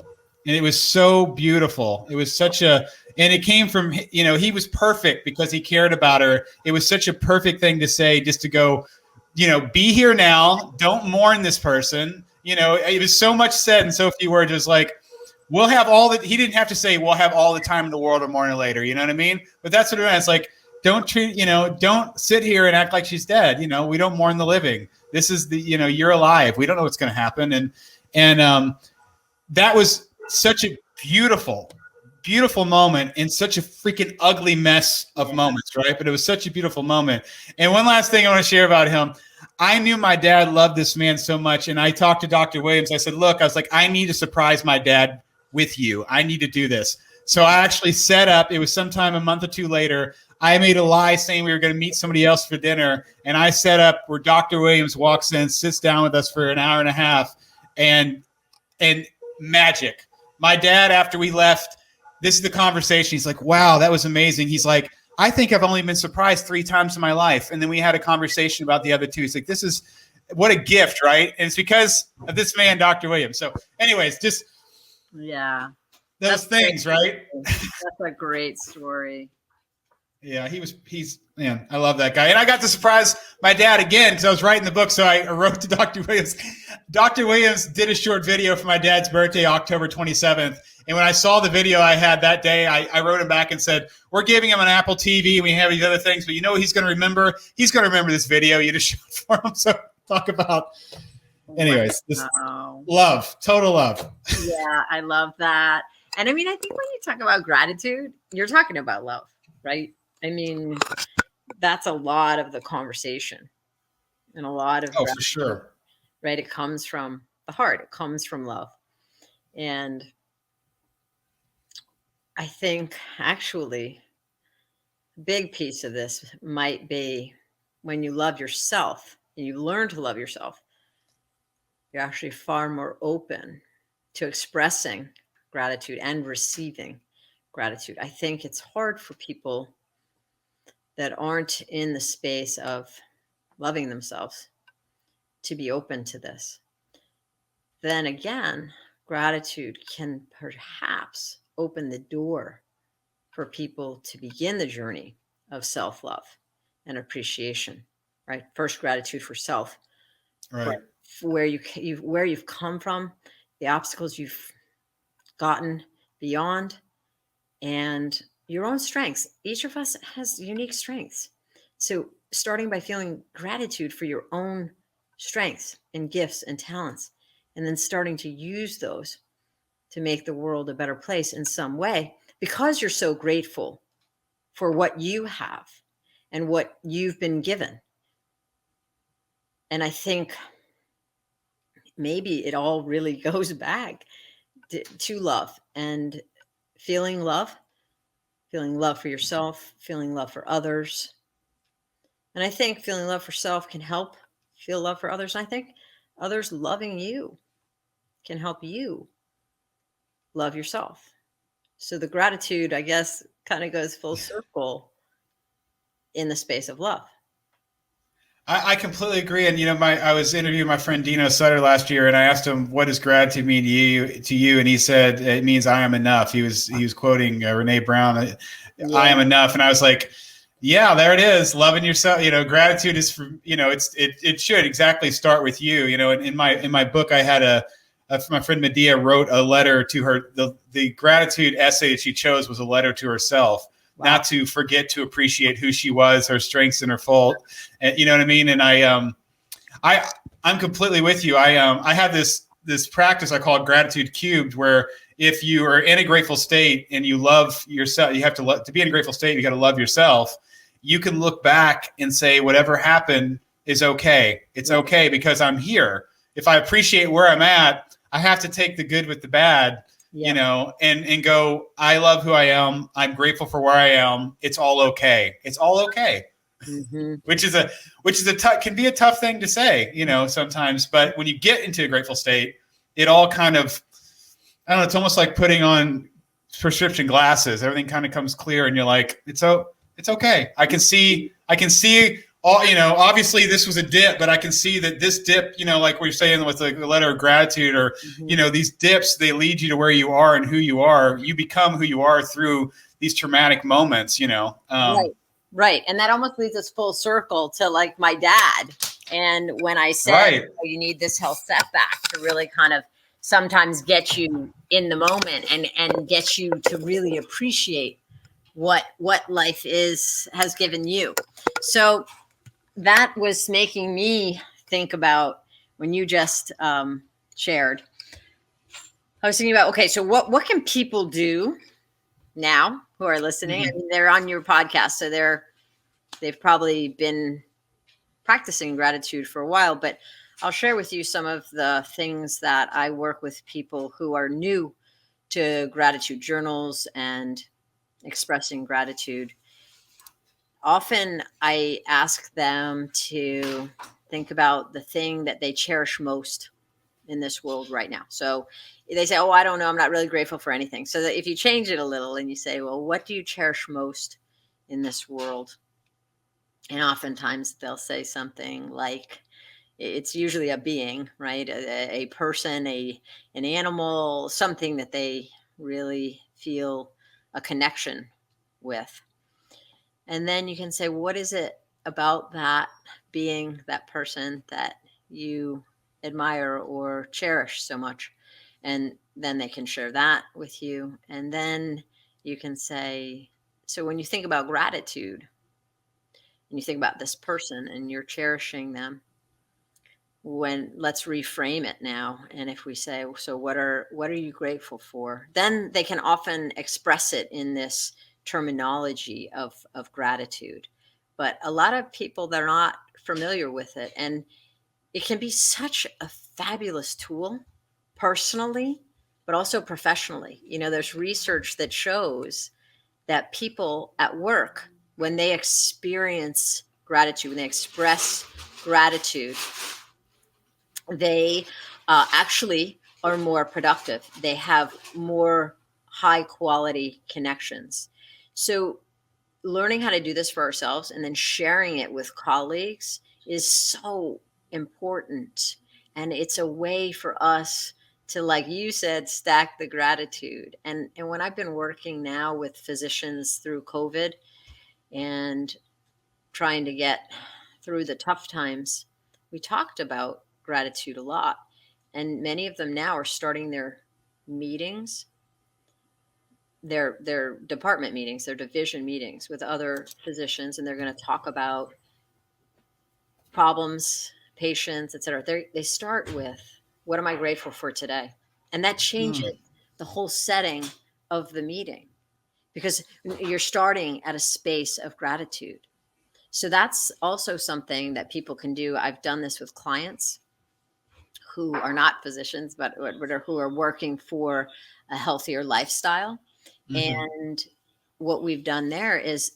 And it was so beautiful. It was and it came from, he was perfect because he cared about her. It was such a perfect thing to say, just to go, be here now. Don't mourn this person. It was so much said in so few words. It was like, we'll have he didn't have to say, we'll have all the time in the world or mourn her later. You know what I mean? But that's what it meant. It's like, don't sit here and act like she's dead. We don't mourn the living. This is you're alive. We don't know what's going to happen. And that was such a beautiful, beautiful moment in such a freaking ugly mess of moments, right? But it was such a beautiful moment. And one last thing I want to share about him. I knew my dad loved this man so much. And I talked to Dr. Williams. I said, look, I need to surprise my dad with you. I need to do this. So I actually set up, it was sometime a month or two later, I made a lie saying we were going to meet somebody else for dinner. And I set up where Dr. Williams walks in, sits down with us for an hour and a half. And magic. My dad, after we left, this is the conversation. He's like, wow, that was amazing. He's like, I think I've only been surprised 3 times in my life. And then we had a conversation about the other 2. He's like, what a gift, right? And it's because of this man, Dr. Williams. So anyways, just those things, right? That's a great story. Yeah, he's man, I love that guy. And I got to surprise my dad again because I was writing the book. So I wrote to Dr. Williams. Dr. Williams did a short video for my dad's birthday, October 27th. And when I saw the video I had that day, I wrote him back and said, we're giving him an Apple TV and we have these other things, but you know what he's going to remember? He's going to remember this video you just shot for him. So talk about, anyways, this love, total love. Yeah, I love that. And I mean, I think when you talk about gratitude, you're talking about love, right? I mean, that's a lot of the conversation and a lot of for sure. Right? It comes from the heart. It comes from love. And I think actually a big piece of this might be when you love yourself and you learn to love yourself, you're actually far more open to expressing gratitude and receiving gratitude. I think it's hard for people that aren't in the space of loving themselves to be open to this. Then again, gratitude can perhaps open the door for people to begin the journey of self-love and appreciation, right? First, gratitude for self, right? Where you've come from, the obstacles you've gotten beyond, and your own strengths. Each of us has unique strengths. So starting by feeling gratitude for your own strengths and gifts and talents, and then starting to use those to make the world a better place in some way, because you're so grateful for what you have and what you've been given. And I think maybe it all really goes back to love and feeling love for yourself, feeling love for others. And I think feeling love for self can help feel love for others. And I think others loving you can help you love yourself. So the gratitude, I guess, kind of goes full circle in the space of love. I completely agree. And, you know, I was interviewing my friend Dino Sutter last year, and I asked him, what does gratitude mean to you? And he said, it means I am enough. He was quoting Renee Brown, I am enough. And I was like, yeah, there it is. Loving yourself. You know, gratitude is for, you know, it should exactly start with you. You know, in my book, I had my friend Medea wrote a letter to her. The gratitude essay that she chose was a letter to herself. Wow. Not to forget to appreciate who she was, her strengths and her fault. And you know what I mean? And I'm completely with you. I have this practice I call gratitude cubed, where if you are in a grateful state and you love yourself, you have to be in a grateful state. You got to love yourself. You can look back and say, whatever happened is okay. It's okay because I'm here. If I appreciate where I'm at, I have to take the good with the bad. Yeah. You know, and go, I love who I am. I'm grateful for where I am. It's all okay. It's all okay. Mm-hmm. which can be a tough thing to say, you know, sometimes, but when you get into a grateful state, it all kind of, I don't know, it's almost like putting on prescription glasses. Everything kind of comes clear and you're like, it's okay. I can see all, you know, obviously this was a dip, but I can see that this dip, you know, like we're saying with the letter of gratitude or, you know, these dips, they lead you to where you are and who you are. You become who you are through these traumatic moments, you know. Right. And that almost leads us full circle to like my dad. And when I said, you need this health setback to really kind of sometimes get you in the moment and get you to really appreciate what life has given you. So that was making me think about when you just shared. I was thinking about, okay, so what can people do now who are listening? Mm-hmm. I mean, they're on your podcast, so they've probably been practicing gratitude for a while, but I'll share with you some of the things that I work with people who are new to gratitude journals and expressing gratitude. Often I ask them to think about the thing that they cherish most in this world right now. So they say, oh, I don't know, I'm not really grateful for anything. So that if you change it a little and you say, well, what do you cherish most in this world? And oftentimes they'll say something like, it's usually a being, right? A person, an animal, something that they really feel a connection with. And then you can say, what is it about that being that person that you admire or cherish so much? And then they can share that with you. And then you can say, so when you think about gratitude and you think about this person and you're cherishing them, let's reframe it now. And if we say, so what are you grateful for? Then they can often express it in this terminology of gratitude. But a lot of people, they're not familiar with it. And it can be such a fabulous tool personally, but also professionally. There's research that shows that people at work, when they experience gratitude, when they express gratitude, they actually are more productive. They have more high quality connections. So learning how to do this for ourselves and then sharing it with colleagues is so important. And it's a way for us to, like you said, stack the gratitude. And when I've been working now with physicians through COVID and trying to get through the tough times, we talked about gratitude a lot. And many of them now are starting their meetings, their department meetings, their division meetings with other physicians, and they're going to talk about problems, patients, etc. They start with, what am I grateful for today? And that changes the whole setting of the meeting, because you're starting at a space of gratitude. So that's also something that people can do. I've done this with clients who are not physicians, but who are working for a healthier lifestyle. And what we've done there is,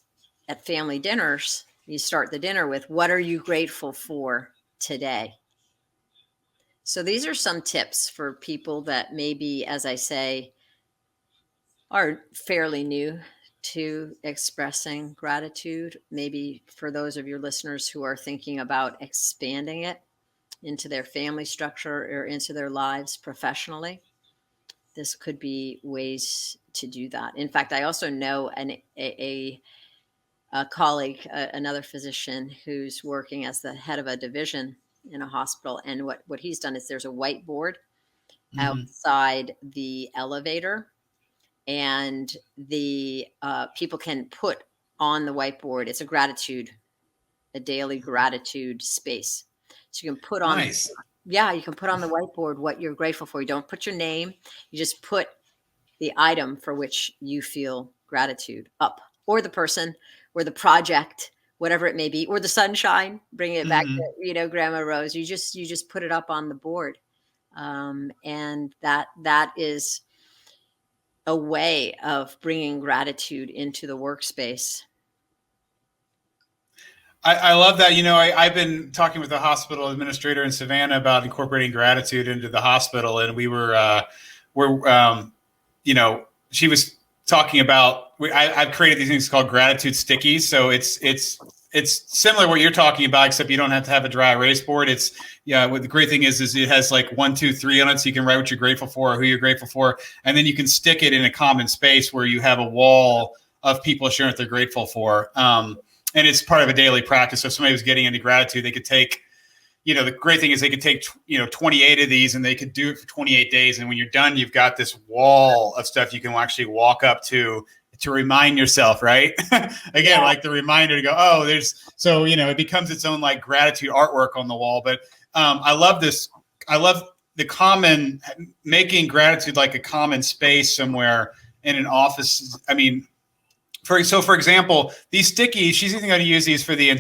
at family dinners, you start the dinner with, what are you grateful for today? So these are some tips for people that maybe, as I say, are fairly new to expressing gratitude. Maybe for those of your listeners who are thinking about expanding it into their family structure or into their lives professionally, this could be ways to do that. In fact, I also know a colleague, another physician who's working as the head of a division in a hospital. And what he's done is, there's a whiteboard outside the elevator, and the people can put on the whiteboard, it's a daily gratitude space. So you can put on, you can put on the whiteboard what you're grateful for. You don't put your name, you just put the item for which you feel gratitude up, or the person, or the project, whatever it may be, or the sunshine, bring it back to, Grandma Rose. You just put it up on the board. And that is a way of bringing gratitude into the workspace. I love that. I've been talking with the hospital administrator in Savannah about incorporating gratitude into the hospital, and we were, she was talking about. I've created these things called gratitude stickies. So it's similar to what you're talking about, except you don't have to have a dry erase board. What the great thing is it has like 1, 2, 3 on it, so you can write what you're grateful for or who you're grateful for, and then you can stick it in a common space where you have a wall of people sharing what they're grateful for. And it's part of a daily practice. So if somebody was getting into gratitude, they could take, the great thing is they could take, 28 of these, and they could do it for 28 days. And when you're done, you've got this wall of stuff you can actually walk up to remind yourself, right? Again, like the reminder to go, it becomes its own like gratitude artwork on the wall. But I love this. I love the common, making gratitude like a common space somewhere in an office. I mean, for example, these stickies, she's even going to use these for the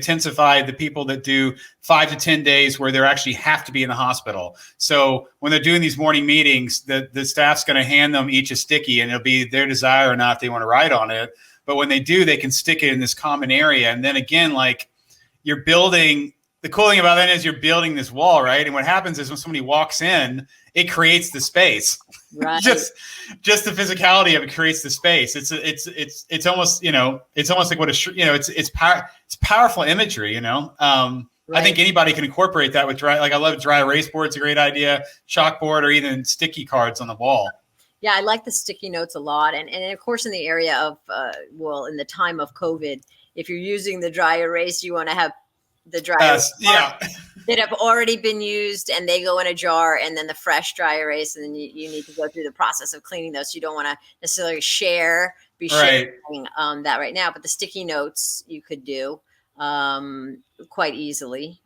people that do 5 to 10 days where they actually have to be in the hospital. So when they're doing these morning meetings, the staff's going to hand them each a sticky, and it'll be their desire or not if they want to write on it. But when they do, they can stick it in this common area. And then again, like, you're building, the cool thing about that is you're building this wall, right? And what happens is when somebody walks in, it creates the space. Right. just the physicality of it creates the space. It's almost, it's almost like it's powerful imagery, Right. I think anybody can incorporate that with dry. Like, I love dry erase board's a great idea, chalkboard, or even sticky cards on the wall. Yeah, I like the sticky notes a lot. And of course, in the area of, in the time of COVID, if you're using the dry erase, you want to have the dry erase that have already been used, and they go in a jar, and then the fresh dry erase, and then you need to go through the process of cleaning those. You don't want to necessarily sharing that right now, but the sticky notes you could do quite easily.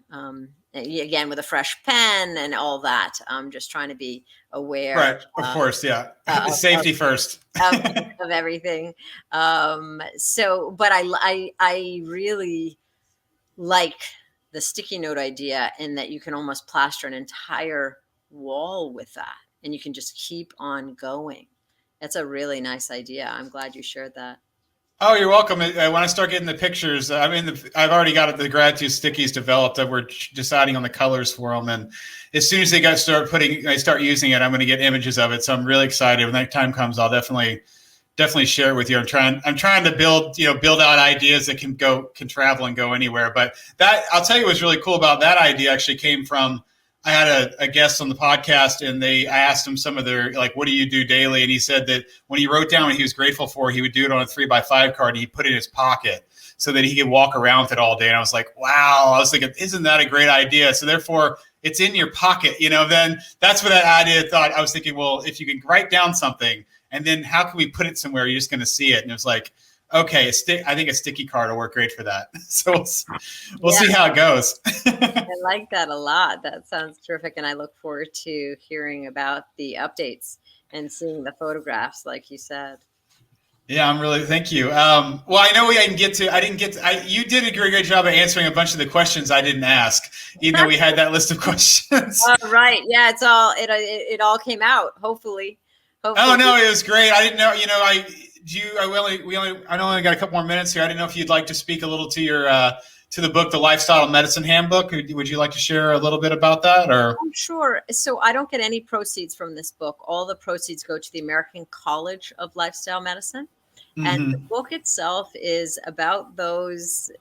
Again, with a fresh pen and all that. I'm just trying to be aware. Right, of course, yeah. Safety first. of everything. But I really like the sticky note idea, in that you can almost plaster an entire wall with that, and you can just keep on going. That's a really nice idea. I'm glad you shared that. Oh, you're welcome. When I start getting the pictures, I've already got the gratitude stickies developed. That we're deciding on the colors for them, and as soon as I start using it, I'm going to get images of it. So I'm really excited. When that time comes, I'll definitely share it with you. I'm trying to build out ideas that can travel and go anywhere. But that, I'll tell you, what's really cool about that idea actually came from, I had a guest on the podcast, and I asked him some of their, like, what do you do daily? And he said that when he wrote down what he was grateful for, he would do it on a 3x5 card, and he put it in his pocket so that he could walk around with it all day. And I was like, wow, I was thinking, isn't that a great idea? So therefore it's in your pocket, then that's where that idea thought. I was thinking, well, if you can write down something, and then how can we put it somewhere you're just going to see it? And it was like, okay, I think a sticky card will work great for that. So we'll see how it goes. I like that a lot. That sounds terrific. And I look forward to hearing about the updates and seeing the photographs, like you said. Yeah, thank you. Well, I know you did a great job of answering a bunch of the questions I didn't ask, even though we had that list of questions. Oh, right. Yeah, it all came out, hopefully. Oh, no, it was great. I didn't know, I only got a couple more minutes here. I didn't know if you'd like to speak a little to your, to the book, the Lifestyle Medicine Handbook. Would you like to share a little bit about that? Or? Sure. So I don't get any proceeds from this book. All the proceeds go to the American College of Lifestyle Medicine. Mm-hmm. And the book itself is about those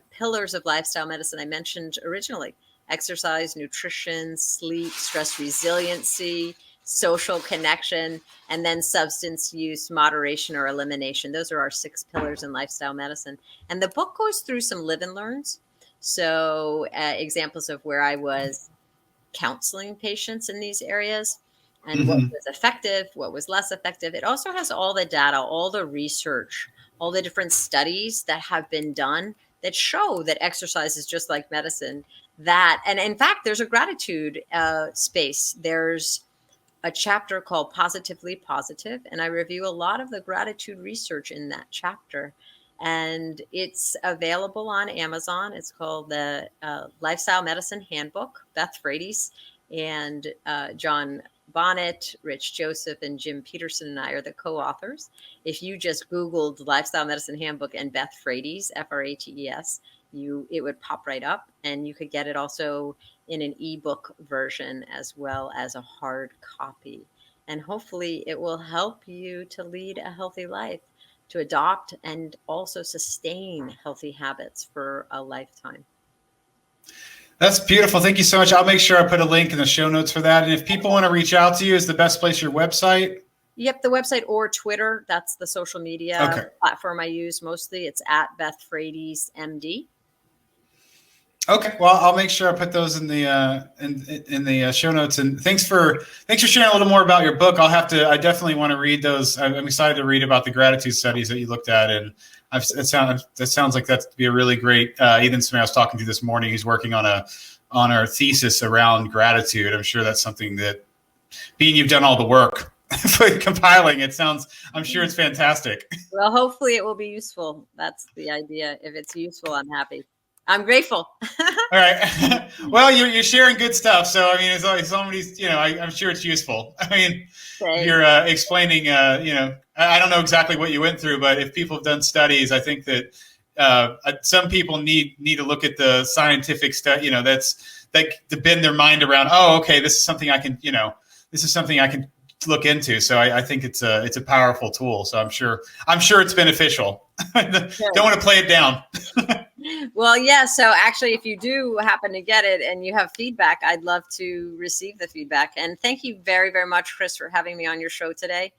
pillars of lifestyle medicine I mentioned originally: exercise, nutrition, sleep, stress resiliency, social connection, and then substance use, moderation, or elimination. Those are our 6 pillars in lifestyle medicine. And the book goes through some live and learns. So examples of where I was counseling patients in these areas, and what was effective, what was less effective. It also has all the data, all the research, all the different studies that have been done that show that exercise is just like medicine. And in fact, there's a gratitude space. There's a chapter called Positively Positive, and I review a lot of the gratitude research in that chapter. And it's available on Amazon. It's called the Lifestyle Medicine Handbook. Beth Frates and John Bonnet, Rich Joseph, and Jim Peterson and I are the co-authors. If you just Googled Lifestyle Medicine Handbook and Beth Frates, Frates, it would pop right up, and you could get it also in an ebook version as well as a hard copy. And hopefully it will help you to lead a healthy life, to adopt and also sustain healthy habits for a lifetime. That's beautiful. Thank you so much. I'll make sure I put a link in the show notes for that. And if people want to reach out to you, is the best place your website? Yep, the website or Twitter. That's the social media platform I use mostly. It's at Beth Frates MD. Okay, well, I'll make sure I put those in the show notes. And thanks for sharing a little more about your book. I definitely want to read those. I'm excited to read about the gratitude studies that you looked at, and that sounds like that'd be a really great. Even somebody I was talking to this morning, he's working on our thesis around gratitude. I'm sure that's something that, being you've done all the work for compiling, I'm sure it's fantastic. Well, hopefully it will be useful. That's the idea. If it's useful, I'm happy. I'm grateful. All right. Well, you're sharing good stuff. So, I mean, it's like somebody's, I'm sure it's useful. I mean, you're explaining, I don't know exactly what you went through, but if people have done studies, I think that some people need to look at the scientific stuff, to bend their mind around, oh, okay, this is something I can look into. So I think it's a powerful tool. So I'm sure it's beneficial. Don't want to play it down. Well, yeah. So actually, if you do happen to get it and you have feedback, I'd love to receive the feedback. And thank you very, very much, Chris, for having me on your show today.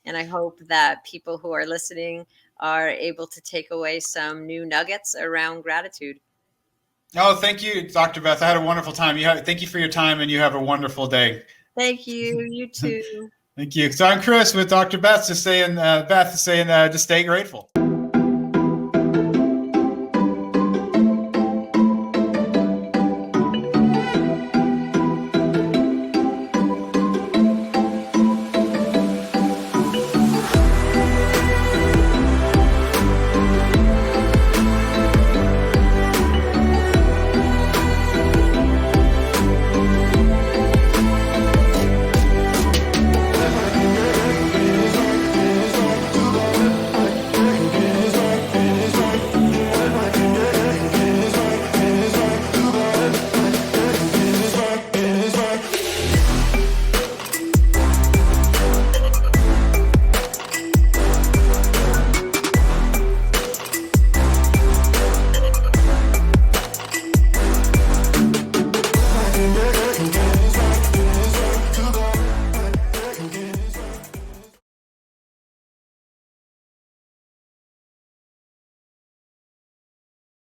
And I hope that people who are listening are able to take away some new nuggets around gratitude. Oh, thank you, Dr. Beth. I had a wonderful time. Thank you for your time, and you have a wonderful day. Thank you. You too. Thank you. So I'm Chris with Dr. Beth, just saying, just stay grateful.